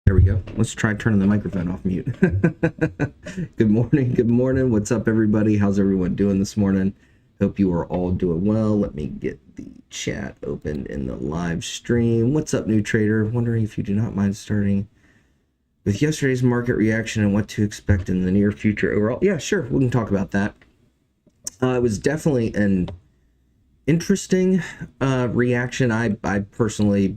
There we go. Let's try turning the microphone off mute. Good morning. Good morning. What's up, everybody? How's everyone doing this morning? Hope you are all doing well. Let me get the chat open in the live stream. What's up, new trader? Wondering if you do not mind starting with yesterday's market reaction and what to expect in the near future overall. Yeah, sure. We can talk about that. It was definitely an interesting reaction. I personally,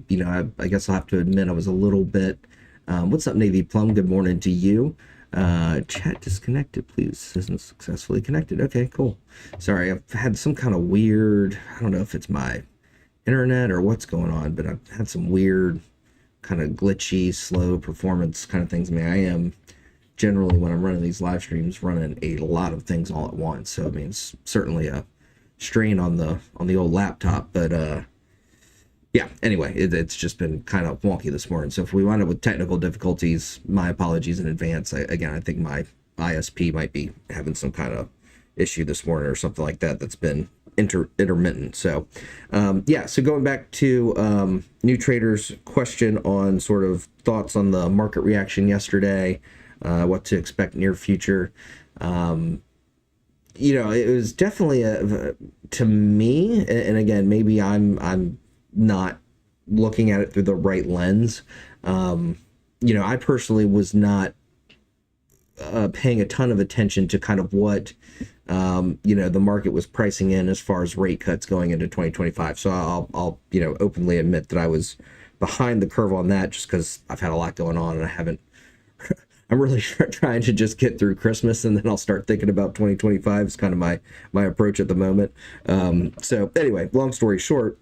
I guess I'll have to admit I was a little bit. What's up, Navy Plum? Good morning to you. Chat disconnected, please. Isn't successfully connected. Okay, cool. Sorry, I've had some kind of weird, I don't know if it's my internet or what's going on, but I've had some weird kind of glitchy, slow performance kind of things. I mean, I am generally, when I'm running these live streams, running a lot of things all at once. So, I mean, it's certainly a strain on the old laptop, but yeah, anyway, it's just been kind of wonky this morning. So if we wind up with technical difficulties, my apologies in advance. I think my ISP might be having some kind of issue this morning or something like that that's been intermittent. So yeah, so going back to new traders' question on sort of thoughts on the market reaction yesterday, what to expect near future. It was definitely to me, and again, maybe I'm not looking at it through the right lens. I personally was not paying a ton of attention to kind of what the market was pricing in as far as rate cuts going into 2025. So I'll openly admit that I was behind the curve on that just because I've had a lot going on and I haven't. I'm really trying to just get through Christmas and then I'll start thinking about 2025. It's kind of my approach at the moment. So anyway, long story short,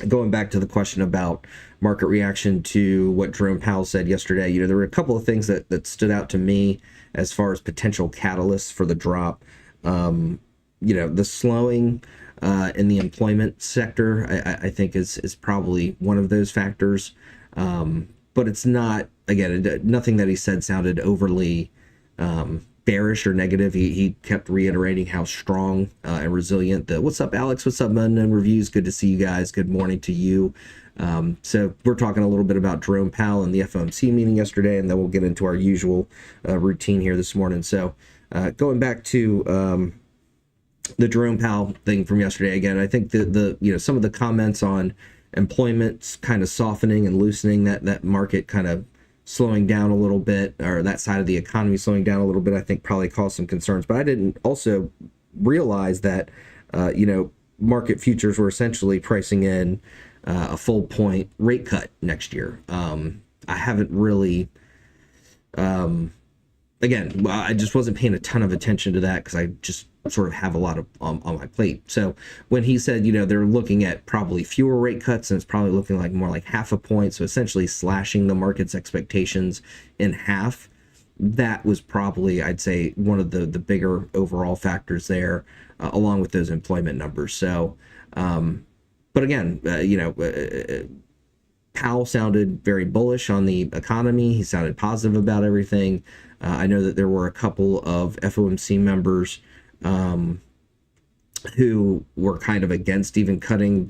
going back to the question about market reaction to what Jerome Powell said yesterday, there were a couple of things that stood out to me as far as potential catalysts for the drop. The slowing in the employment sector, I think is probably one of those factors. But it's not, again, nothing that he said sounded overly bearish or negative. He kept reiterating how strong and resilient what's up, Alex? What's up, Unknown Reviews? Good to see you guys. Good morning to you. So we're talking a little bit about Jerome Powell and the FOMC meeting yesterday, and then we'll get into our usual routine here this morning. So going back to the Jerome Powell thing from yesterday, again, I think the some of the comments on employment's kind of softening and loosening, that market kind of slowing down a little bit, or that side of the economy slowing down a little bit, I think probably caused some concerns. But I didn't also realize that, market futures were essentially pricing in a full point rate cut next year. I haven't really, again, I just wasn't paying a ton of attention to that because I just sort of have a lot of on my plate. So when he said, they're looking at probably fewer rate cuts and it's probably looking like more like half a point, so essentially slashing the market's expectations in half, that was probably, I'd say, one of the bigger overall factors there, along with those employment numbers. So, but again, Powell sounded very bullish on the economy. He sounded positive about everything. I know that there were a couple of FOMC members who were kind of against even cutting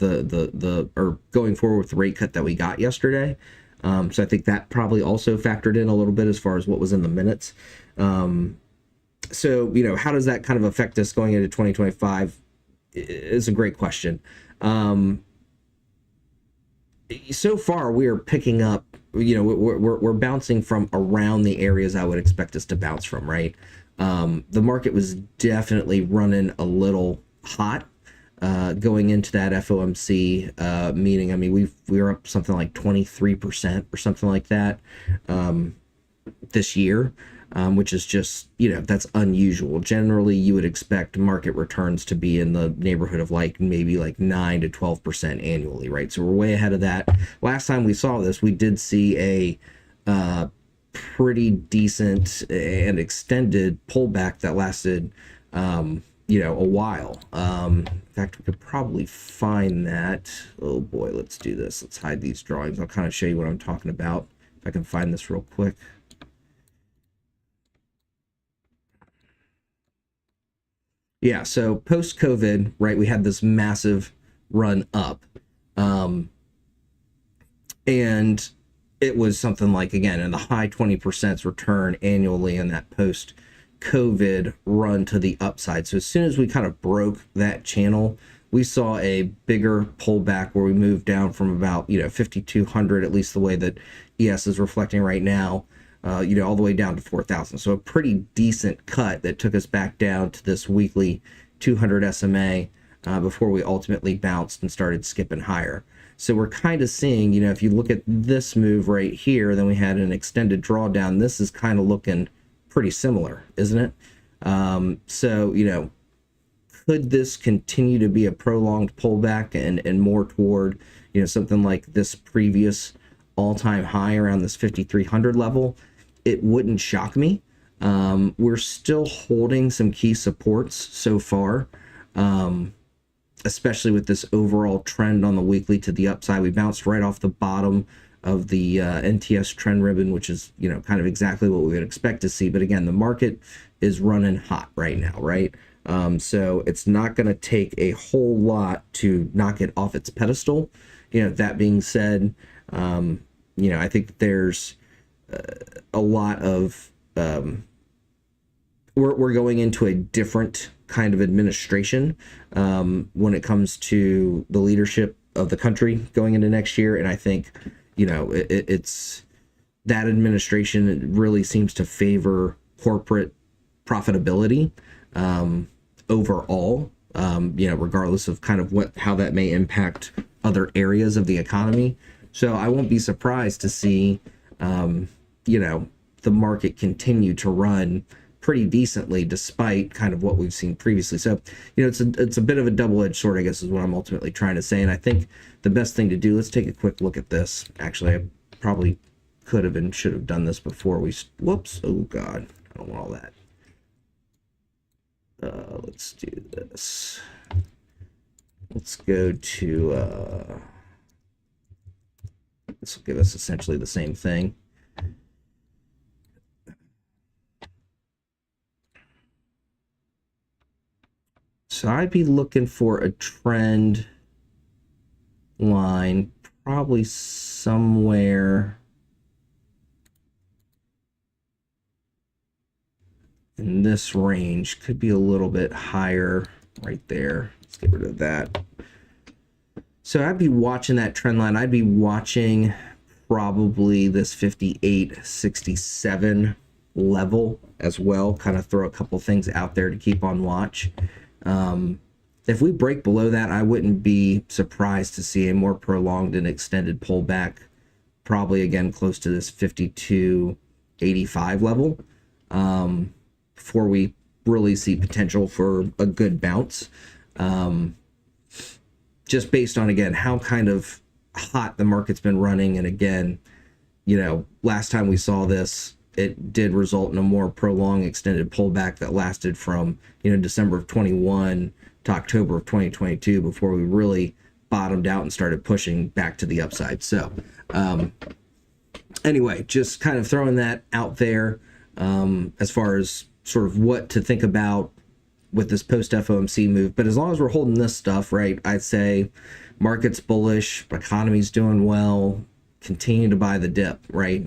or going forward with the rate cut that we got yesterday. So I think that probably also factored in a little bit as far as what was in the minutes. So, how does that kind of affect us going into 2025 is a great question. So far we are picking up, we're bouncing from around the areas I would expect us to bounce from, right? The market was definitely running a little hot going into that FOMC meeting. I mean, we were up something like 23% or something like that this year, which is just, that's unusual. Generally, you would expect market returns to be in the neighborhood of maybe 9 to 12% annually, right? So we're way ahead of that. Last time we saw this, we did see a pretty decent and extended pullback that lasted, a while. In fact, we could probably find that. Oh boy, let's do this. Let's hide these drawings. I'll kind of show you what I'm talking about if I can find this real quick. Yeah, so post-COVID, right, we had this massive run up. And it was something like, again, in the high 20% return annually in that post COVID run to the upside. So as soon as we kind of broke that channel, we saw a bigger pullback where we moved down from about, 5,200, at least the way that ES is reflecting right now, all the way down to 4,000. So a pretty decent cut that took us back down to this weekly 200 SMA before we ultimately bounced and started skipping higher. So we're kind of seeing, if you look at this move right here, then we had an extended drawdown. This is kind of looking pretty similar, isn't it? So, could this continue to be a prolonged pullback and more toward, something like this previous all-time high around this 5,300 level? It wouldn't shock me. We're still holding some key supports so far, especially with this overall trend on the weekly to the upside. We bounced right off the bottom of the NTS trend ribbon, which is, kind of exactly what we would expect to see. But again, the market is running hot right now, right? So it's not going to take a whole lot to knock it off its pedestal. That being said, I think there's a lot of, we're going into a different kind of administration when it comes to the leadership of the country going into next year. And I think, it's that administration really seems to favor corporate profitability overall, regardless of kind of how that may impact other areas of the economy. So I won't be surprised to see, the market continue to run pretty decently despite kind of what we've seen previously. So, it's a bit of a double-edged sword, I guess, is what I'm ultimately trying to say. And I think the best thing to do, let's take a quick look at this. Actually, I probably could have and should have done this before we, whoops, oh God, I don't want all that. Let's do this. Let's go to, this will give us essentially the same thing. So I'd be looking for a trend line, probably somewhere in this range. Could be a little bit higher right there. Let's get rid of that. So I'd be watching that trend line. I'd be watching probably this 58.67 level as well. Kind of throw a couple things out there to keep on watch. If we break below that, I wouldn't be surprised to see a more prolonged and extended pullback, probably again close to this 52.85 level, before we really see potential for a good bounce. Just based on, again, how kind of hot the market's been running. And again, last time we saw this, it did result in a more prolonged, extended pullback that lasted from, December of 21 to October of 2022 before we really bottomed out and started pushing back to the upside. So anyway, just kind of throwing that out there as far as sort of what to think about with this post FOMC move. But as long as we're holding this stuff, right, I'd say market's bullish, economy's doing well, continue to buy the dip, right?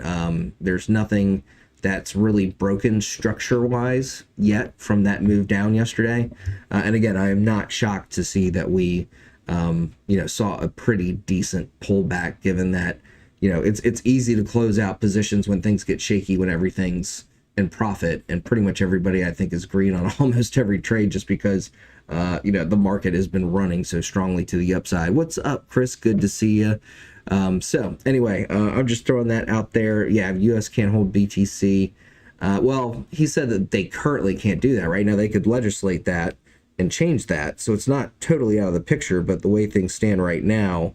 There's nothing that's really broken structure-wise yet from that move down yesterday. And again, I am not shocked to see that we, saw a pretty decent pullback, given that, it's easy to close out positions when things get shaky, when everything's in profit, and pretty much everybody, I think, is green on almost every trade just because, the market has been running so strongly to the upside. What's up, Chris? Good to see you. So anyway, I'm just throwing that out there. Yeah, US can't hold BTC. Well, he said that they currently can't do that right now. They could legislate that and change that. So it's not totally out of the picture, but the way things stand right now,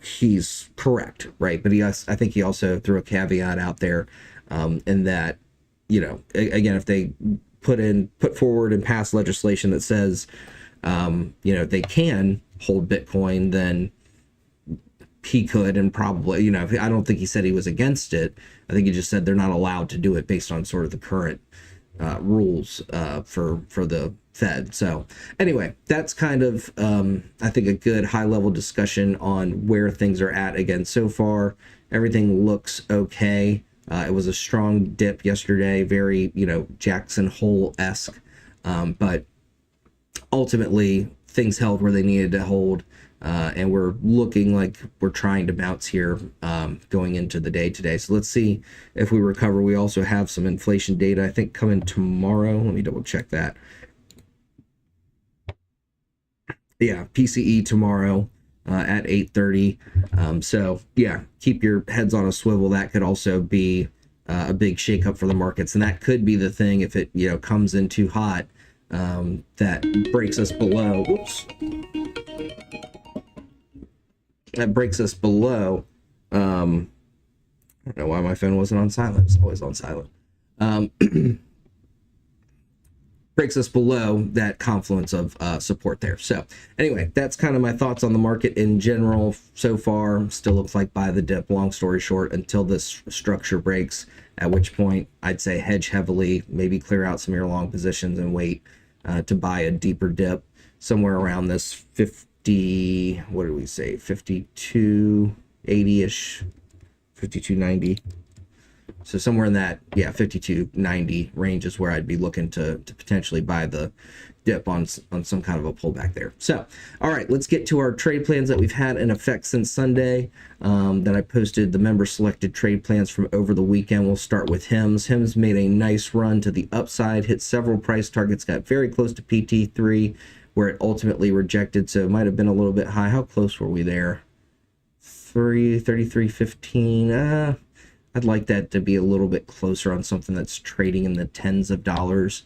he's correct, right? But I think he also threw a caveat out there, in that, again, if they put forward and pass legislation that says, they can hold Bitcoin, then he could, and probably, I don't think he said he was against it. I think he just said they're not allowed to do it based on sort of the current rules for the Fed. So anyway, that's kind of, I think, a good high level discussion on where things are at. Again, so far, everything looks okay. It was a strong dip yesterday, very, Jackson Hole-esque. But ultimately, things held where they needed to hold. And we're looking like we're trying to bounce here going into the day today. So let's see if we recover. We also have some inflation data, I think, coming tomorrow. Let me double check that. Yeah, PCE tomorrow at 8:30. So yeah, keep your heads on a swivel. That could also be a big shakeup for the markets, and that could be the thing if it comes in too hot that breaks us below. Oops. That breaks us below. I don't know why my phone wasn't on silent. It's always on silent. Breaks us below that confluence of support there. So anyway, that's kind of my thoughts on the market in general so far. Still looks like buy the dip, long story short, until this structure breaks, at which point I'd say hedge heavily, maybe clear out some of your long positions and wait to buy a deeper dip somewhere around this 50, what did we say, 5280-ish, 5290. So somewhere in that, 5290 range is where I'd be looking to potentially buy the dip on some kind of a pullback there. So, all right, let's get to our trade plans that we've had in effect since Sunday. That I posted the member selected trade plans from over the weekend. We'll start with HIMS. HIMS made a nice run to the upside, hit several price targets, got very close to PT3, where it ultimately rejected. So it might have been a little bit high. How close were we there? 33.15. I'd like that to be a little bit closer on something that's trading in the tens of dollars.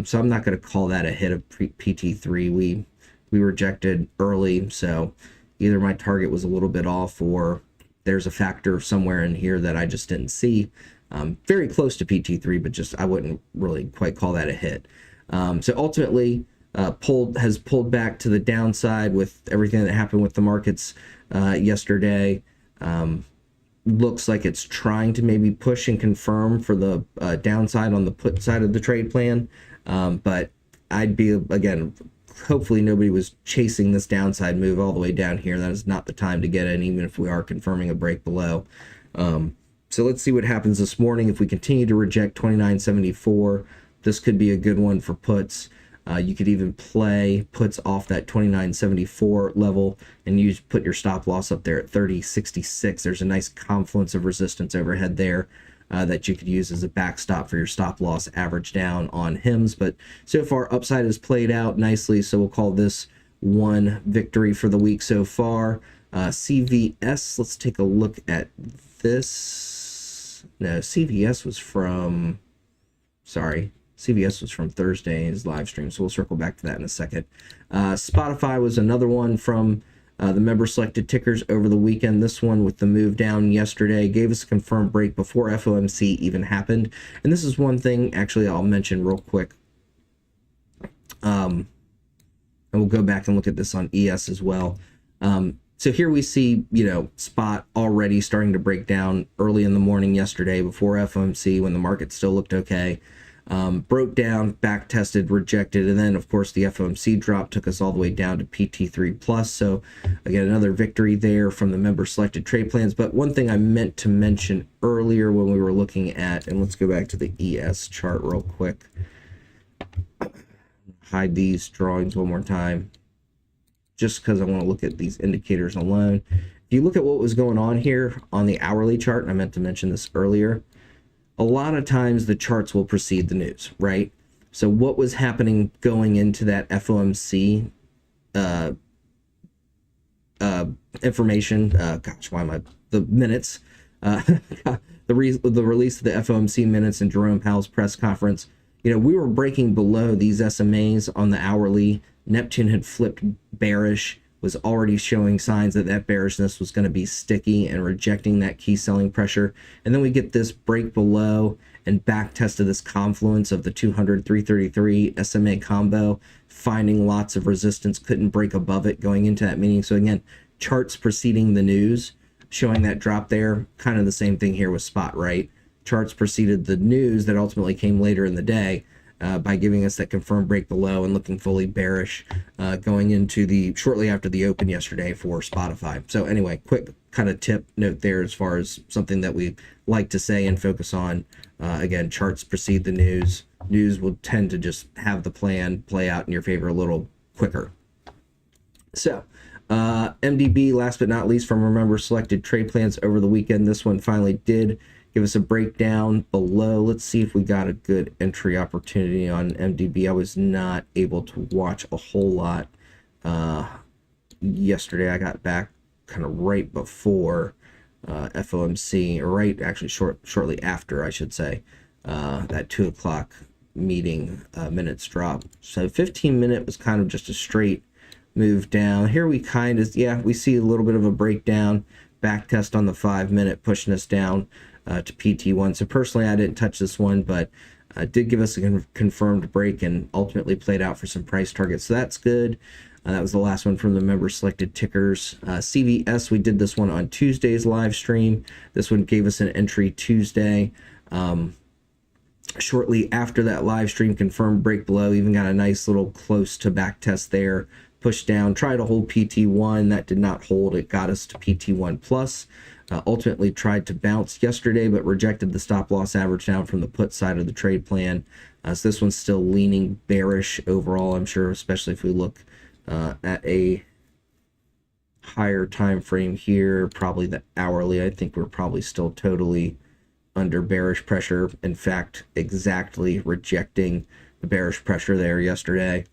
So I'm not going to call that a hit of PT3. We rejected early, so either my target was a little bit off or there's a factor somewhere in here that I just didn't see. Very close to PT3, but just I wouldn't really quite call that a hit. So ultimately, has pulled back to the downside with everything that happened with the markets yesterday. Looks like it's trying to maybe push and confirm for the downside on the put side of the trade plan. But I'd be, again, hopefully nobody was chasing this downside move all the way down here. That is not the time to get in, even if we are confirming a break below. So let's see what happens this morning. If we continue to reject 29.74, this could be a good one for puts. You could even play puts off that 29.74 level and put your stop loss up there at 30.66. There's a nice confluence of resistance overhead there that you could use as a backstop for your stop loss average down on HIMS. But so far, upside has played out nicely, so we'll call this one victory for the week so far. CVS, let's take a look at this. No, CVS was from, sorry. CVS was from Thursday's live stream, so we'll circle back to that in a second. Spotify was another one from the member selected tickers over the weekend. This one with the move down yesterday gave us a confirmed break before FOMC even happened. And this is one thing actually I'll mention real quick. And we'll go back and look at this on ES as well. So here we see, spot already starting to break down early in the morning yesterday before FOMC when the market still looked okay. Broke down, back tested, rejected, and then of course the FOMC drop took us all the way down to PT3 plus. So again, another victory there from the member selected trade plans. But one thing I meant to mention earlier when we were looking at, and let's go back to the ES chart real quick. Hide these drawings one more time, just because I want to look at these indicators alone. If you look at what was going on here on the hourly chart, and I meant to mention this earlier, a lot of times the charts will precede the news, right? So what was happening going into that FOMC information? The minutes, the release of the FOMC minutes and Jerome Powell's press conference. We were breaking below these SMAs on the hourly. Neptune had flipped bearish, was already showing signs that bearishness was going to be sticky and rejecting that key selling pressure. And then we get this break below and back test of this confluence of the 200, 333 SMA combo, finding lots of resistance, couldn't break above it going into that meeting. So again, charts preceding the news, showing that drop there. Kind of the same thing here with spot, right? Charts preceded the news that ultimately came later in the day. by giving us that confirmed break below and looking fully bearish going into the shortly after the open yesterday for Spotify. So anyway, quick kind of tip note there as far as something that we like to say and focus on. Again, charts precede the news. News will tend to just have the plan play out in your favor a little quicker. So MDB, last but not least, from Remember selected trade plans over the weekend. This one finally did give us a breakdown below. Let's see if we got a good entry opportunity on MDB. I was not able to watch a whole lot yesterday. I got back kind of right before FOMC, or right actually shortly after, I should say, that 2 o'clock meeting minutes drop. So 15-minute was kind of just a straight move down. Here we kind of, we see a little bit of a breakdown, back test on the 5-minute pushing us down to PT1. So personally, I didn't touch this one, but did give us a confirmed break and ultimately played out for some price targets. So that's good. That was the last one from the member selected tickers. CVS, we did this one on Tuesday's live stream. This one gave us an entry Tuesday. Shortly after that live stream, confirmed break below, even got a nice little close to back test there. Pushed down, tried to hold PT1. That did not hold. It got us to PT1 plus. Ultimately tried to bounce yesterday, but rejected the stop loss average down from the put side of the trade plan. So this one's still leaning bearish overall, I'm sure, especially if we look at a higher time frame here, probably the hourly. I think we're probably still totally under bearish pressure. In fact, exactly rejecting the bearish pressure there yesterday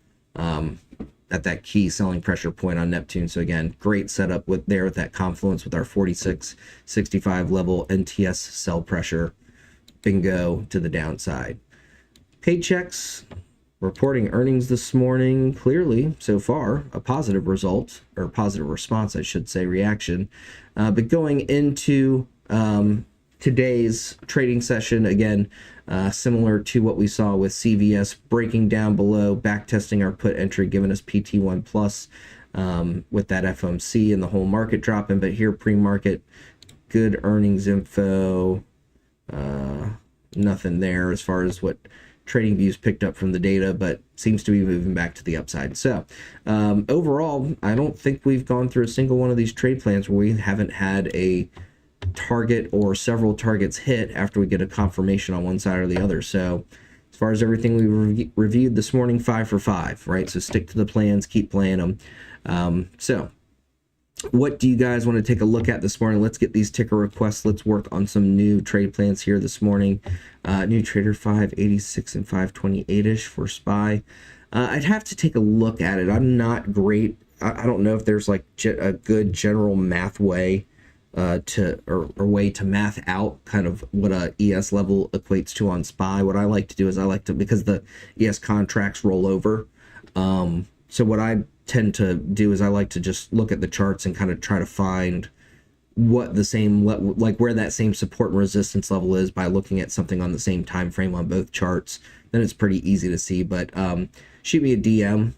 at that key selling pressure point on Neptune. So again, great setup with that confluence with our 46.65 level NTS sell pressure. Bingo to the downside. Paychecks reporting earnings this morning. Clearly, so far, a positive result, or positive response, I should say, reaction. But going into today's trading session, again, similar to what we saw with CVS, breaking down below, back testing our put entry, giving us PT1 plus with that FOMC and the whole market dropping. But here, pre-market, good earnings info. Nothing there as far as what trading views picked up from the data, but seems to be moving back to the upside. So overall, I don't think we've gone through a single one of these trade plans where we haven't had a target or several targets hit after we get a confirmation on one side or the other. So as far as everything we reviewed this morning, 5 for 5, right? So stick to the plans, keep playing them. So what do you guys want to take a look at this morning? Let's get these ticker requests. Let's work on some new trade plans here this morning. New trader 586 and 528-ish for SPY. I'd have to take a look at it. I'm not great. I don't know if there's like a good general math way or way to math out kind of what a ES level equates to on SPY. What I like to do is because the ES contracts roll over. So what I tend to do is I like to just look at the charts and kind of try to find what the same, like where that same support and resistance level is by looking at something on the same time frame on both charts. Then it's pretty easy to see. But shoot me a DM,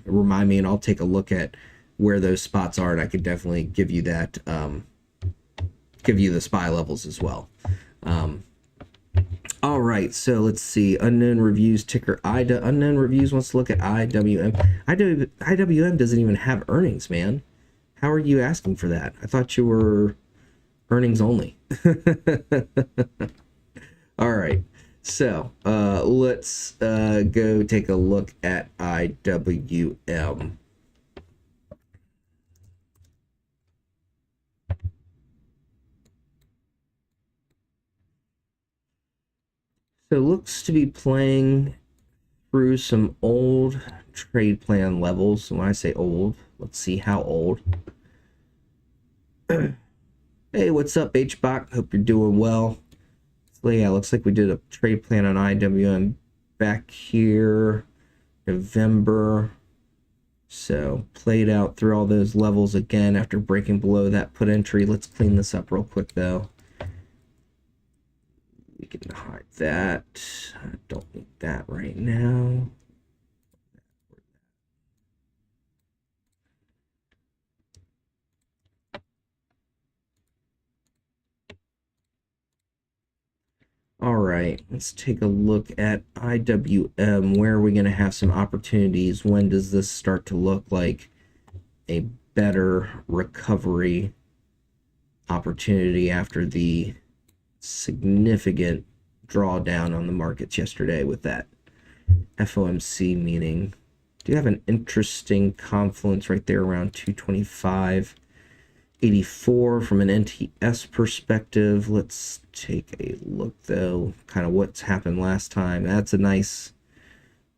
remind me, and I'll take a look at where those spots are, and I could definitely give you that, give you the SPY levels as well. All right, so let's see. Unknown reviews, ticker IDA. Unknown reviews wants to look at IWM. IWM doesn't even have earnings, man. How are you asking for that? I thought you were earnings only. All right, so let's go take a look at IWM. So it looks to be playing through some old trade plan levels. And when I say old, let's see how old. Hey, what's up, HBOC? Hope you're doing well. So yeah, looks like we did a trade plan on IWM back here, November. So played out through all those levels again after breaking below that put entry. Let's clean this up real quick, though. We can hide that. I don't need that right now. All right. right, let's take a look at IWM. Where are we going to have some opportunities? When does this start to look like a better recovery opportunity after the significant drawdown on the markets yesterday with that FOMC meeting? Do have an interesting confluence right there around 225.84 from an NTS perspective. Let's take a look though, kind of what's happened last time. That's a nice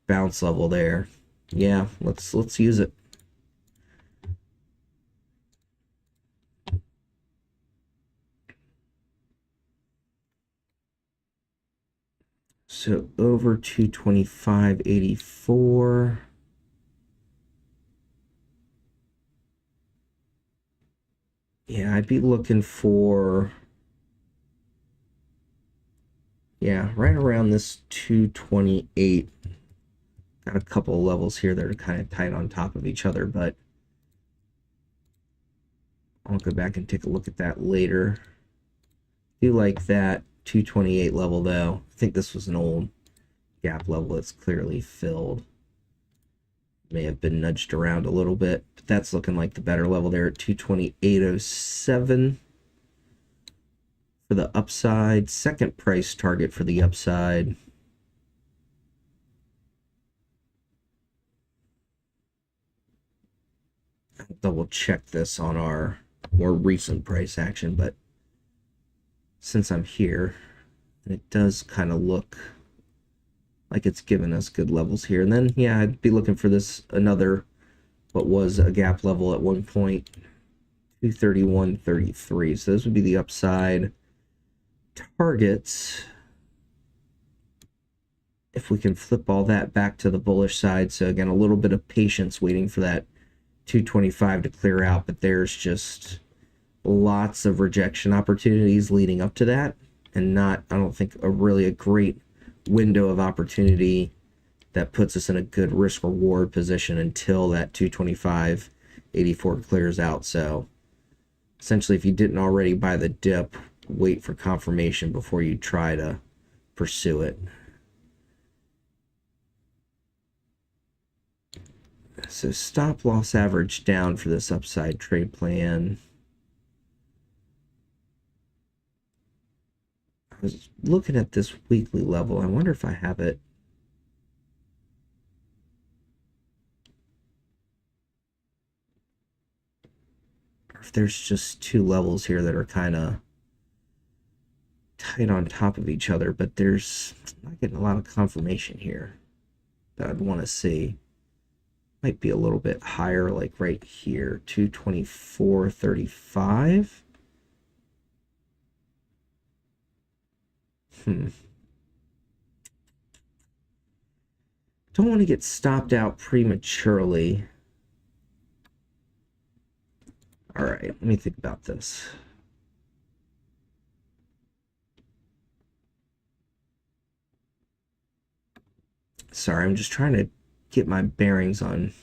bounce level there. Yeah, let's use it. So over 225.84. Yeah, I'd be looking for, yeah, right around this 228. Got a couple of levels here that are kind of tight on top of each other, but I'll go back and take a look at that later. Do like that 228 level though. I think this was an old gap level that's clearly filled. May have been nudged around a little bit, but that's looking like the better level there at 228.07 for the upside. Second price target for the upside. I'll double check this on our more recent price action, but since I'm here, it does kind of look like it's given us good levels here. And then, yeah, I'd be looking for this, another, what was a gap level at one point, 231.33. So those would be the upside targets. If we can flip all that back to the bullish side. So again, a little bit of patience waiting for that 225 to clear out, but there's just lots of rejection opportunities leading up to that, and not, I don't think, a great window of opportunity that puts us in a good risk reward position until that 225.84 clears out. So essentially, if you didn't already buy the dip, wait for confirmation before you try to pursue it. So stop loss average down for this upside trade plan. I was looking at this weekly level. I wonder if I have it. Or if there's just two levels here that are kind of tight on top of each other, but there's not getting a lot of confirmation here that I'd want to see. Might be a little bit higher, like right here, 224.35. Don't want to get stopped out prematurely. All right, let me think about this. Sorry, I'm just trying to get my bearings on.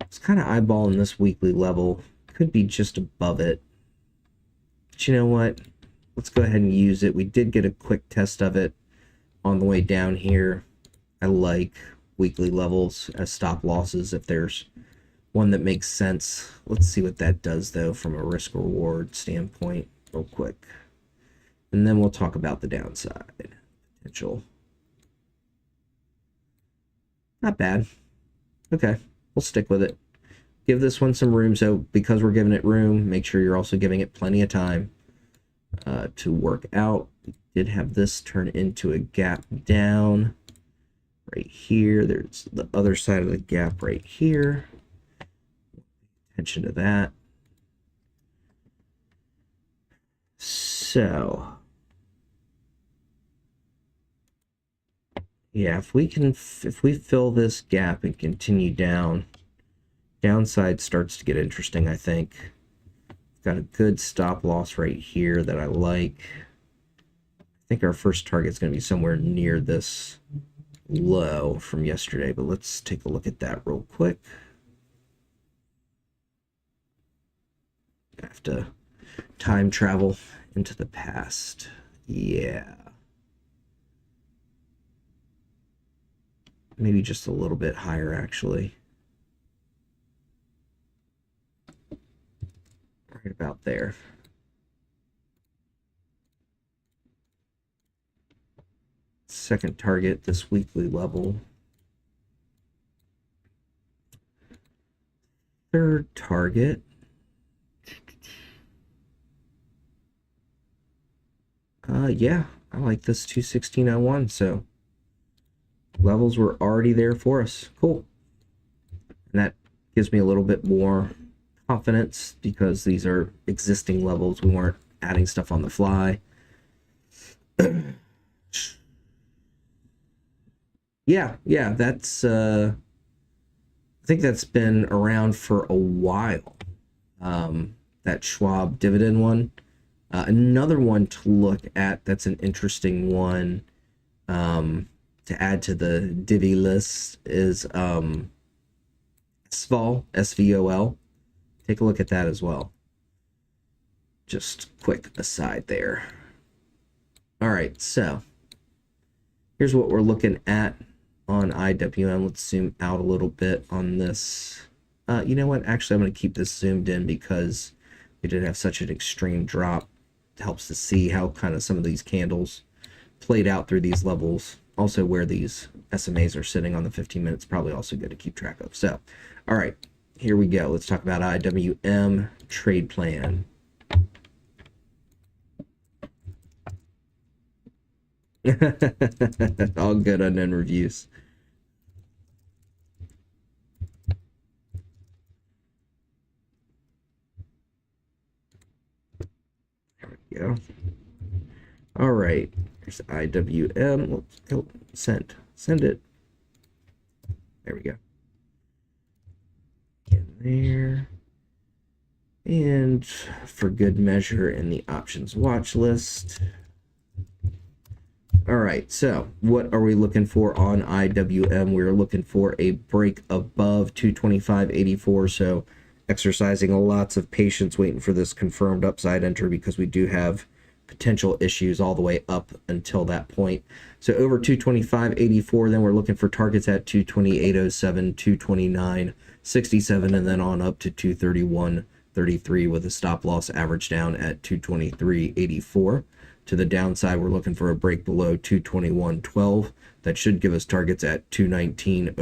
It's kind of eyeballing this weekly level. Could be just above it. But you know what? Let's go ahead and use it. We did get a quick test of it on the way down here. I like weekly levels as stop losses if there's one that makes sense. Let's see what that does though from a risk reward standpoint real quick. And then we'll talk about the downside potential. Not bad. Okay, we'll stick with it. Give this one some room. So because we're giving it room, make sure you're also giving it plenty of time to work out. We did have this turn into a gap down right here. There's the other side of the gap right here. Attention to that. So yeah, if we fill this gap and continue down, downside starts to get interesting, I think. Got a good stop loss right here that I like. I think our first target is going to be somewhere near this low from yesterday, but let's take a look at that real quick. I have to time travel into the past. Yeah. maybe just a little bit higher actually. Right about there. Second target, this weekly level. Third target. Yeah, I like this 216.01, so levels were already there for us. Cool. And that gives me a little bit more confidence because these are existing levels. We weren't adding stuff on the fly. Yeah, that's I think that's been around for a while. That Schwab dividend one. Another one to look at that's an interesting one to add to the divvy list is SVOL, SVOL. Take a look at that as well. Just quick aside there. All right, so here's what we're looking at on IWM. Let's zoom out a little bit on this. You know what? Actually, I'm going to keep this zoomed in because we did have such an extreme drop. It helps to see how kind of some of these candles played out through these levels. Also where these SMAs are sitting on the 15 minutes, probably also good to keep track of. So, all right, here we go. Let's talk about IWM trade plan. All good on end reviews. There we go. All right, here's IWM. Oh, send it. There we go. In there. And for good measure in the options watch list. All right, so what are we looking for on IWM? We're looking for a break above 225.84. So exercising lots of patience waiting for this confirmed upside enter because we do have potential issues all the way up until that point. So over 225.84, then we're looking for targets at 228.07, 229.67, and then on up to 231.33 with a stop loss average down at 223.84. To the downside, we're looking for a break below 221.12. That should give us targets at 219.04,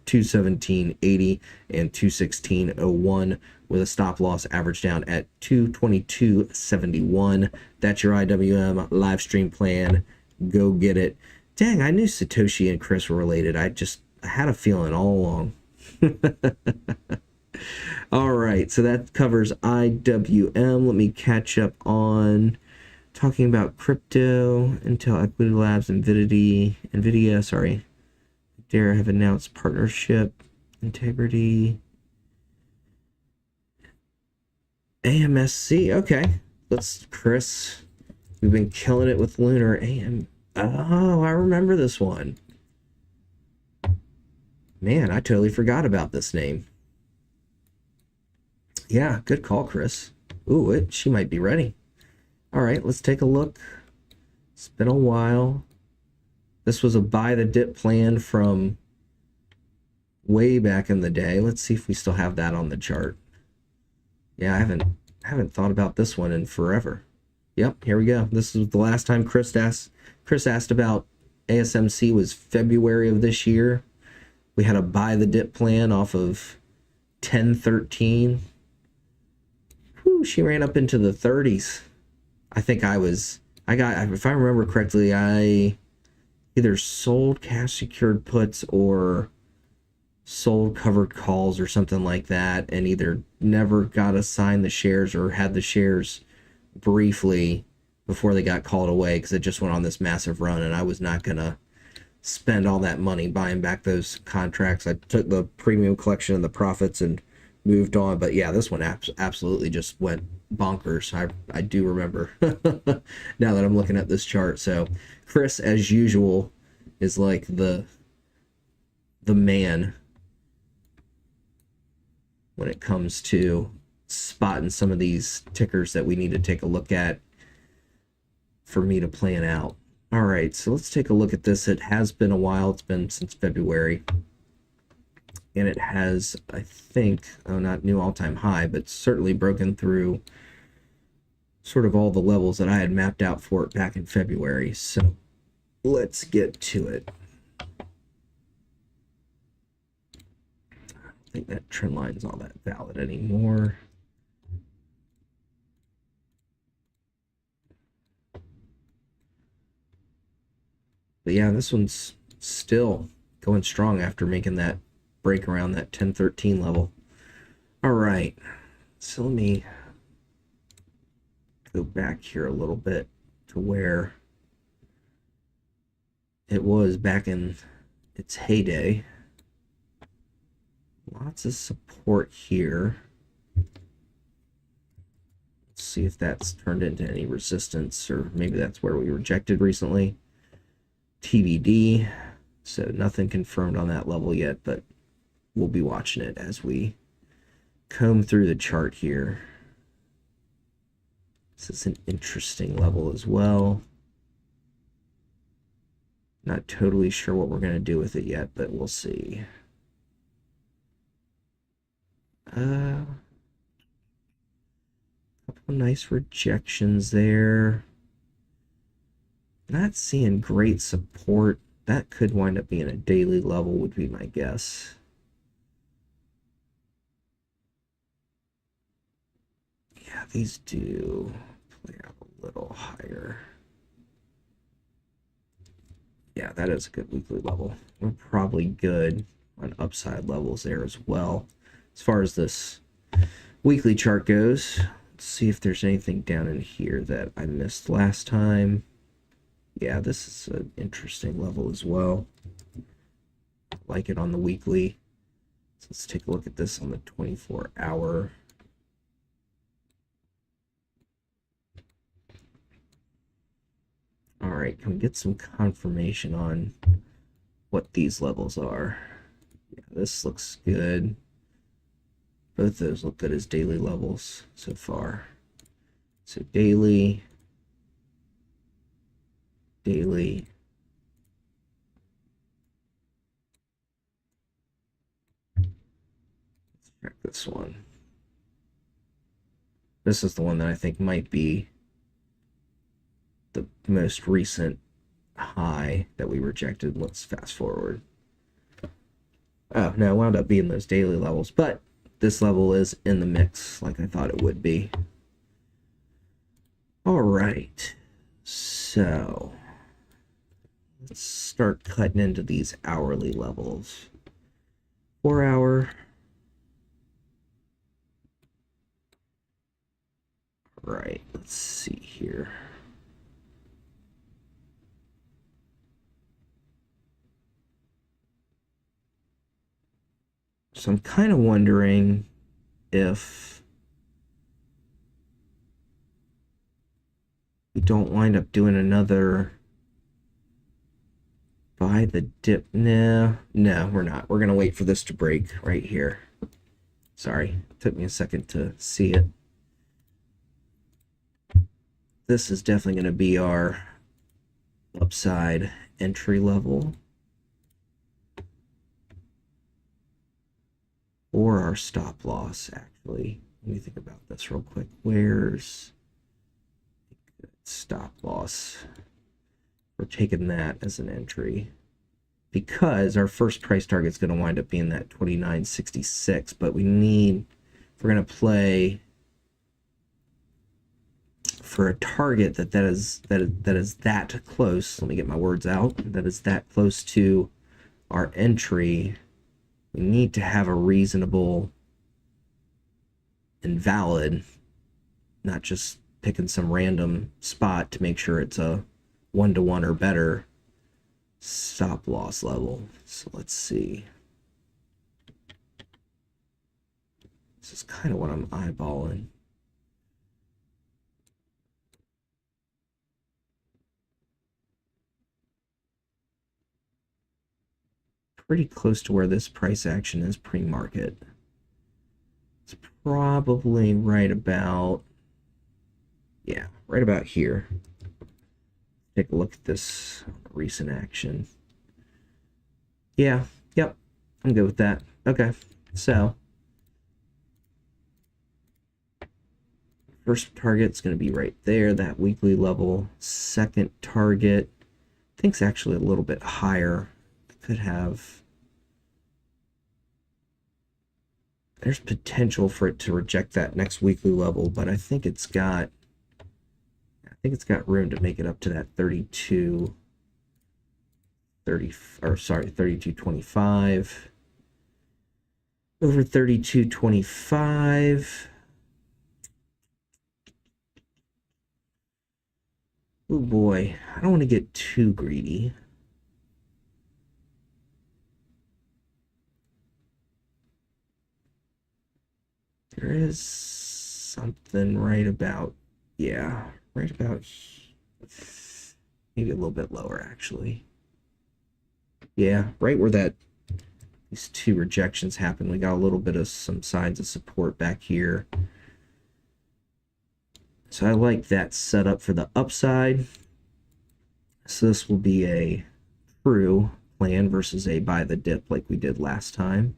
217.80, and 216.01 with a stop loss average down at 222.71. That's your IWM live stream plan. Go get it. Dang, I knew Satoshi and Chris were related. I had a feeling all along. All right, so that covers IWM. Let me catch up on talking about crypto, Intel, Equity Labs, NVIDIA, sorry. Dare have announced partnership, Integrity, AMSC. Okay, Chris. We've been killing it with Lunar AM. Oh, I remember this one. Man, I totally forgot about this name. Yeah, good call, Chris. Ooh, she might be ready. All right, let's take a look. It's been a while. This was a buy the dip plan from way back in the day. Let's see if we still have that on the chart. Yeah, I haven't thought about this one in forever. Yep, here we go. This is the last time Chris asked about ASMC was February of this year. We had a buy the dip plan off of 1013. Whew, she ran up into the 30s. I think if I remember correctly, I either sold cash secured puts or sold covered calls or something like that, and either never got assigned the shares or had the shares briefly before they got called away because it just went on this massive run, and I was not gonna spend all that money buying back those contracts. I took the premium collection and the profits and moved on. But yeah, this one absolutely just went bonkers. I do remember now that I'm looking at this chart. So Chris, as usual, is like the man when it comes to spotting some of these tickers that we need to take a look at for me to plan out. All right, so let's take a look at this. It has been a while. It's been since February. And it has, I think, oh, not new all-time high, but certainly broken through sort of all the levels that I had mapped out for it back in February. So let's get to it. I don't think that trend line's all that valid anymore. But yeah, this one's still going strong after making that break around that 1013 level. All right, so let me go back here a little bit to where it was back in its heyday. Lots of support here. Let's see if that's turned into any resistance, or maybe that's where we rejected recently. TBD. So nothing confirmed on that level yet, but we'll be watching it as we comb through the chart here. This is an interesting level as well. Not totally sure what we're going to do with it yet, but we'll see. Couple nice rejections there. Not seeing great support. That could wind up being a daily level, would be my guess. Yeah, these do play out a little higher. Yeah, that is a good weekly level. We're probably good on upside levels there as well. As far as this weekly chart goes, let's see if there's anything down in here that I missed last time. Yeah, this is an interesting level as well. I like it on the weekly. So let's take a look at this on the 24-hour. All right, can we get some confirmation on what these levels are? Yeah, this looks good. Both those look good as daily levels so far. So daily, daily. Let's check this one. This is the one that I think might be the most recent high that we rejected. Let's fast forward. Oh, no, it wound up being those daily levels, but this level is in the mix like I thought it would be. All right, so let's start cutting into these hourly levels. 4 hour. Right, let's see here. So I'm kind of wondering if we don't wind up doing another buy the dip. No, we're not. We're going to wait for this to break right here. Sorry, it took me a second to see it. This is definitely going to be our upside entry level. Or our stop loss, actually. Let me think about this real quick. Where's stop loss? We're taking that as an entry because our first price target is going to wind up being that 29.66, but we need, if we're going to play for a target that is that close, let me get my words out, that is that close to our entry, we need to have a reasonable and valid, not just picking some random spot to make sure it's a 1-to-1 or better stop loss level. So let's see. This is kind of what I'm eyeballing. Pretty close to where this price action is pre-market. It's probably right about, yeah, right about here. take a look at this recent action. Yeah, yep, I'm good with that. Okay, so first target's going to be right there, that weekly level. Second target, I think, is actually a little bit higher. Could have. There's potential for it to reject that next weekly level, but I think it's got room to make it up to that 32.25 over 32.25. Oh boy, I don't want to get too greedy. There is something right about, yeah, right about, maybe a little bit lower actually. Yeah, right where these two rejections happen, we got a little bit of some signs of support back here. So I like that setup for the upside. So this will be a true plan versus a buy the dip like we did last time.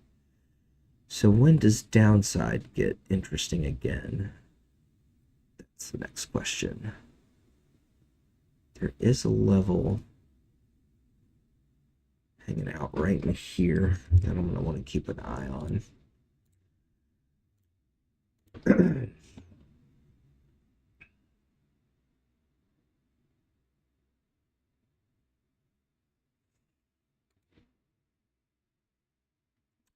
So when does downside get interesting again? That's the next question. There is a level hanging out right in here that I'm going to want to keep an eye on.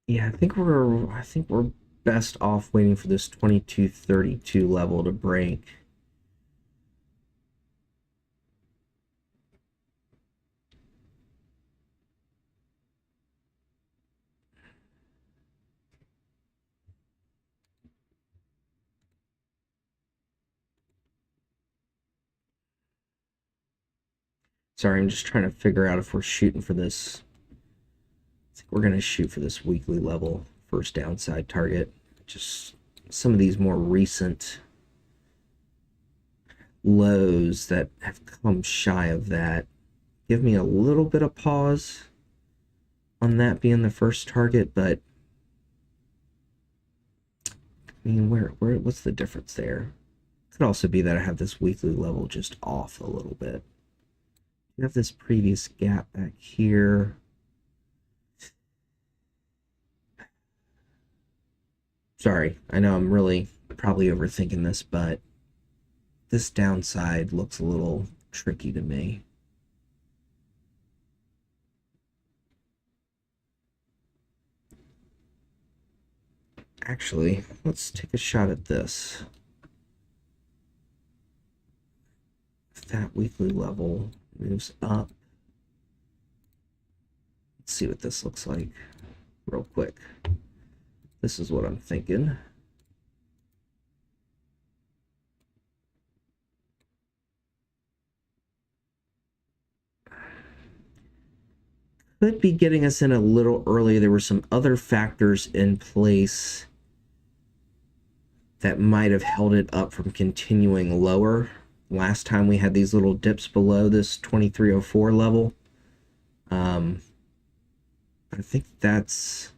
Yeah, I think we're best off waiting for this 22.32 level to break. Sorry, I'm just trying to figure out if we're shooting for this. I think we're going to shoot for this weekly level, first downside target. Just some of these more recent lows that have come shy of that give me a little bit of pause on that being the first target, but I mean, what's the difference there? Could also be that I have this weekly level just off a little bit. You have this previous gap back here. Sorry, I know I'm really probably overthinking this, but this downside looks a little tricky to me. Actually, let's take a shot at this. If that weekly level moves up, let's see what this looks like real quick. This is what I'm thinking. Could be getting us in a little early. There were some other factors in place that might have held it up from continuing lower. Last time we had these little dips below this 2304 level. I think that's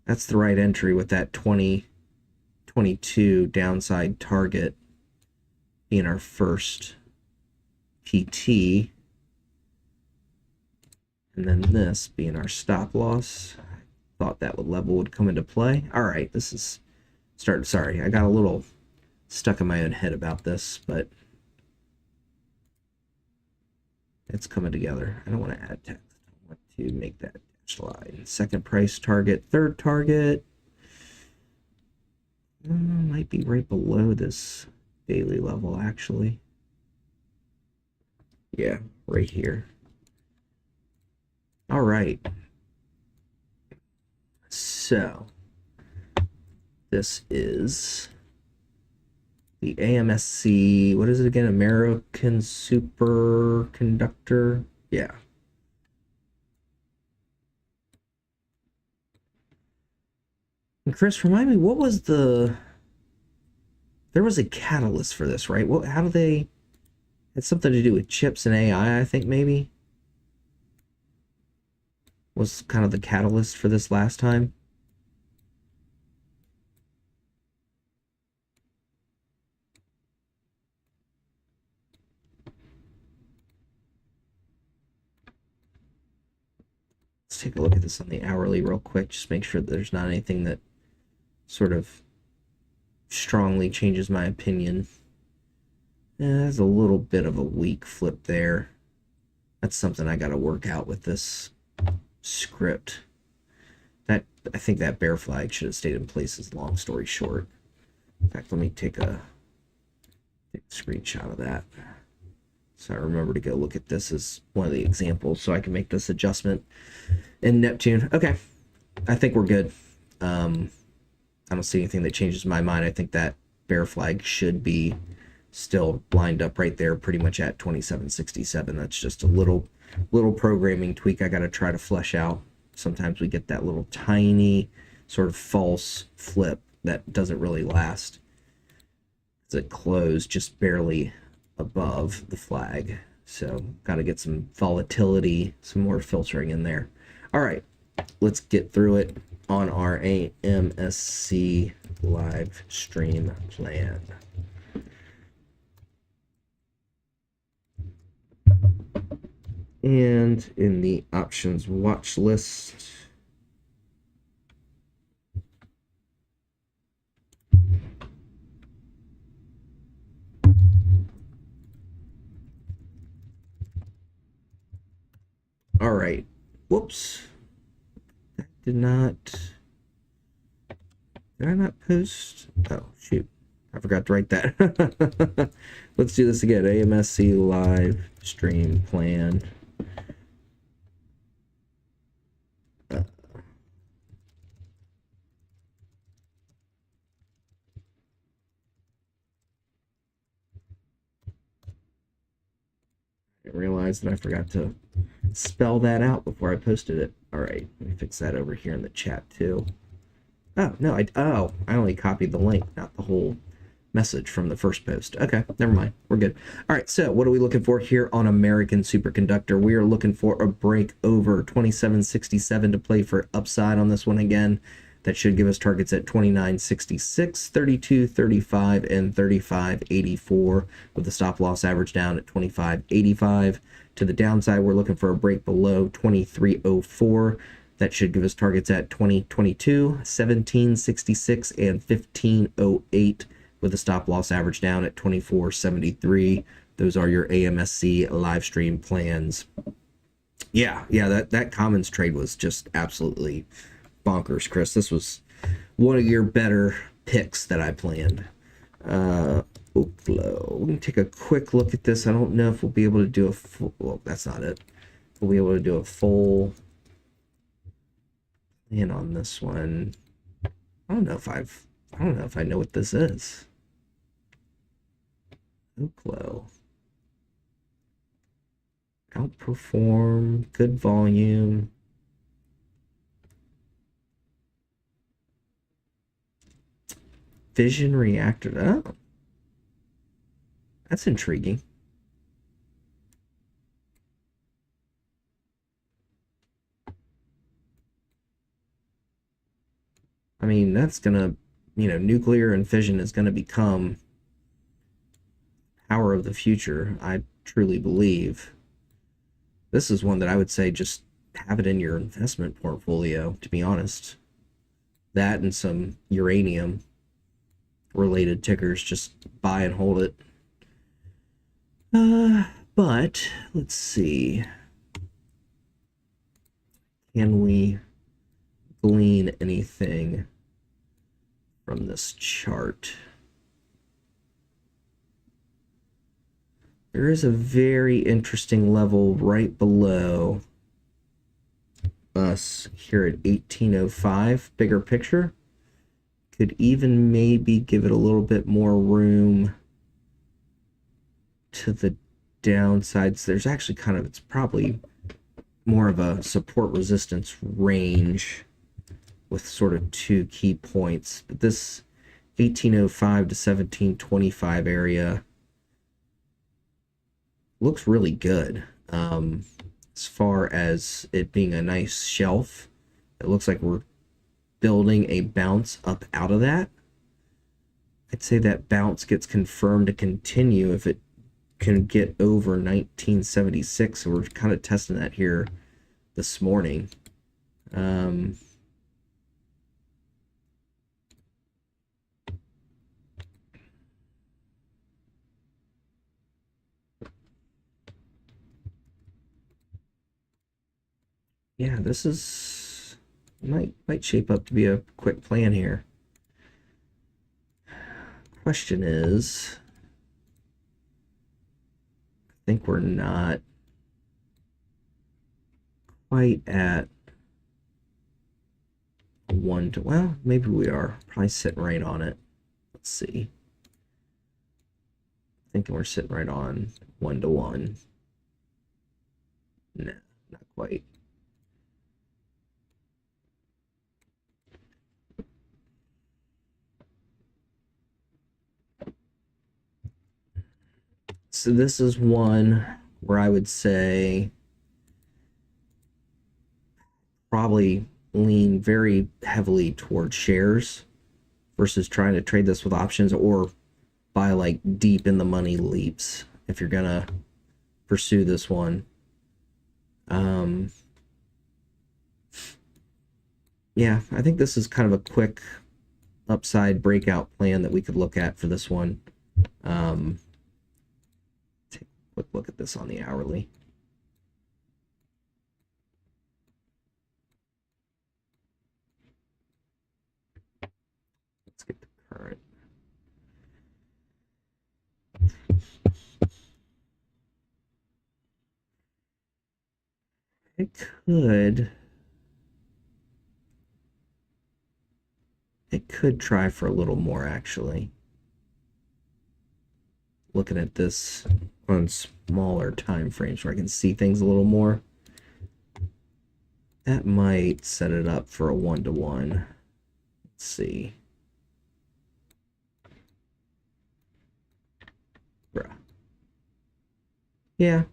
the right entry with that 2022 downside target being our first PT. And then this being our stop loss. I thought that level would come into play. All right, this is sorry, I got a little stuck in my own head about this, but it's coming together. I don't want to add text. I want to make that dashed line. Second price target, third target. Might be right below this daily level, actually. Yeah, right here. All right. So this is the AMSC. What is it again? American Superconductor. Yeah. And Chris, remind me, what was there was a catalyst for this, right? How do they It's something to do with chips and AI, I think maybe was kind of the catalyst for this last time. Let's take a look at this on the hourly real quick. Just make sure that there's not anything that sort of strongly changes my opinion. There's a little bit of a weak flip there. That's something I got to work out with this script. That I think that bear flag should have stayed in place, as long story short. In fact, let me take a screenshot of that, so I remember to go look at this as one of the examples, so I can make this adjustment in Neptune. Okay, I think we're good. I don't see anything that changes my mind. I think that bear flag should be still lined up right there, pretty much at 27.67. That's just a little programming tweak I got to try to flesh out. Sometimes we get that little tiny sort of false flip that doesn't really last. It closed just barely above the flag, so got to get some volatility, some more filtering in there. All right, let's get through it on our AMSC live stream plan. And in the options watch list, all right, whoops, that did I not post? Oh shoot, I forgot to write that. Let's do this again. AMSC live stream plan. I realized that I forgot to spell that out before I posted it. All right, let me fix that over here in the chat too. Oh no, I only copied the link, not the whole message from the first post. Okay, never mind, we're good. All right, so what are we looking for here on American Superconductor? We are looking for a break over 27.67 to play for upside on this one again. That should give us targets at 29.66, 32.35, and 35.84, with the stop loss average down at 25.85. To the downside, we're looking for a break below 23.04. That should give us targets at 20.22, 17.66, and 15.08, with the stop loss average down at 24.73. Those are your AMSC live stream plans. Yeah, that commons trade was just absolutely bonkers, Chris. This was one of your better picks that I planned. Oklo. We can take a quick look at this. I don't know if we'll be able to do a full, well, that's not it. We'll be able to do a full plan on this one. I don't know if I know what this is. Oklo. Outperform, good volume. Fission reactor. Oh, that's intriguing. I mean, that's gonna, nuclear and fission is gonna become power of the future. I truly believe. This is one that I would say just have it in your investment portfolio, to be honest. That and some uranium related tickers, just buy and hold it. But let's see. Can we glean anything from this chart? There is a very interesting level right below us here at 1805. Bigger picture. Could even maybe give it a little bit more room to the downsides. There's actually it's probably more of a support resistance range with sort of two key points. But this 1805 to 1725 area looks really good. As far as it being a nice shelf, it looks like we're building a bounce up out of that. I'd say that bounce gets confirmed to continue if it can get over 1976. So we're kind of testing that here this morning. Yeah, this is might shape up to be a quick plan here. Question is, I think we're not quite at one to, well, maybe we are. Probably sitting right on it. Let's see. Thinking we're sitting right on 1-to-1. No, not quite. So this is one where I would say probably lean very heavily towards shares versus trying to trade this with options or buy like deep in the money leaps if you're gonna pursue this one. Yeah, I think this is kind of a quick upside breakout plan that we could look at for this one. Take a quick look at this on the hourly. Let's get the current. It could try for a little more, actually. Looking at this on smaller time frames where I can see things a little more. That might set it up for a 1-to-1. Let's see. Bruh. Yeah,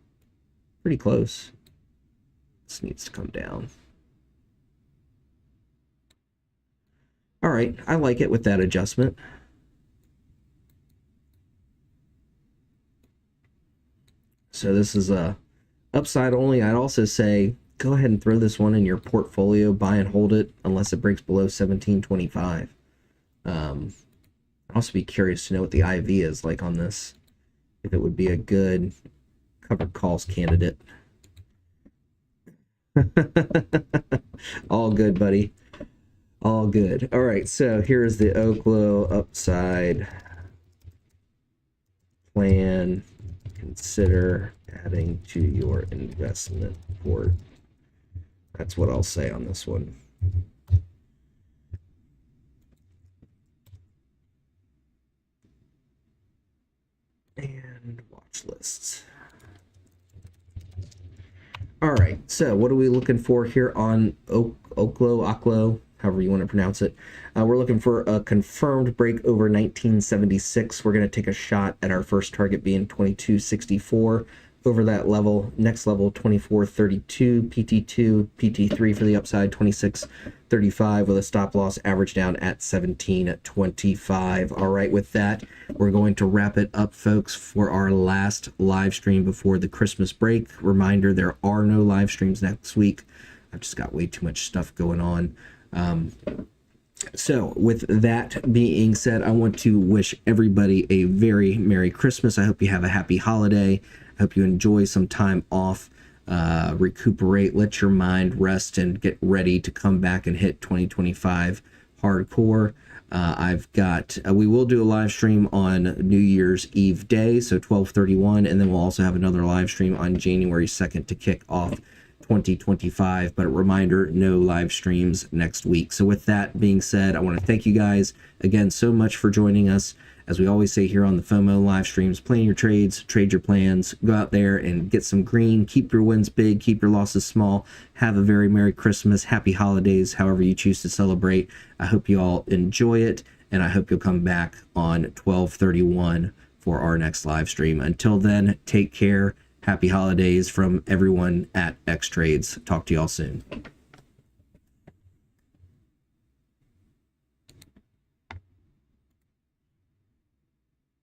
pretty close. This needs to come down. All right, I like it with that adjustment. So this is a upside only. I'd also say go ahead and throw this one in your portfolio, buy and hold it unless it breaks below 1725. I'd also be curious to know what the IV is like on this, if it would be a good covered calls candidate. All good, buddy. All good. All right, so here's the Oklo upside plan. Consider adding to your investment port. That's what I'll say on this one. And watch lists. All right, so what are we looking for here on Oklo, however you want to pronounce it? We're looking for a confirmed break over 1976. We're going to take a shot at our first target being 2264. Over that level, next level 2432, PT2, PT3 for the upside 2635 with a stop loss average down at 1725. All right, with that, we're going to wrap it up, folks, for our last live stream before the Christmas break. Reminder, there are no live streams next week. I've just got way too much stuff going on. So with that being said, I want to wish everybody a very Merry Christmas. I hope you have a happy holiday. I hope you enjoy some time off, recuperate, let your mind rest, and get ready to come back and hit 2025 hardcore. We will do a live stream on New Year's Eve day, so 12/31, and then we'll also have another live stream on January 2nd to kick off 2025. But a reminder, no live streams next week. So with that being said, I want to thank you guys again so much for joining us. As we always say here on the FOMO live streams, plan your trades, trade your plans, go out there and get some green, keep your wins big, keep your losses small. Have a very Merry Christmas, Happy Holidays, however you choose to celebrate. I hope you all enjoy it, and I hope you'll come back on 12/31 for our next live stream. Until then, take care, Happy holidays from everyone at Xtrades. Talk to y'all soon.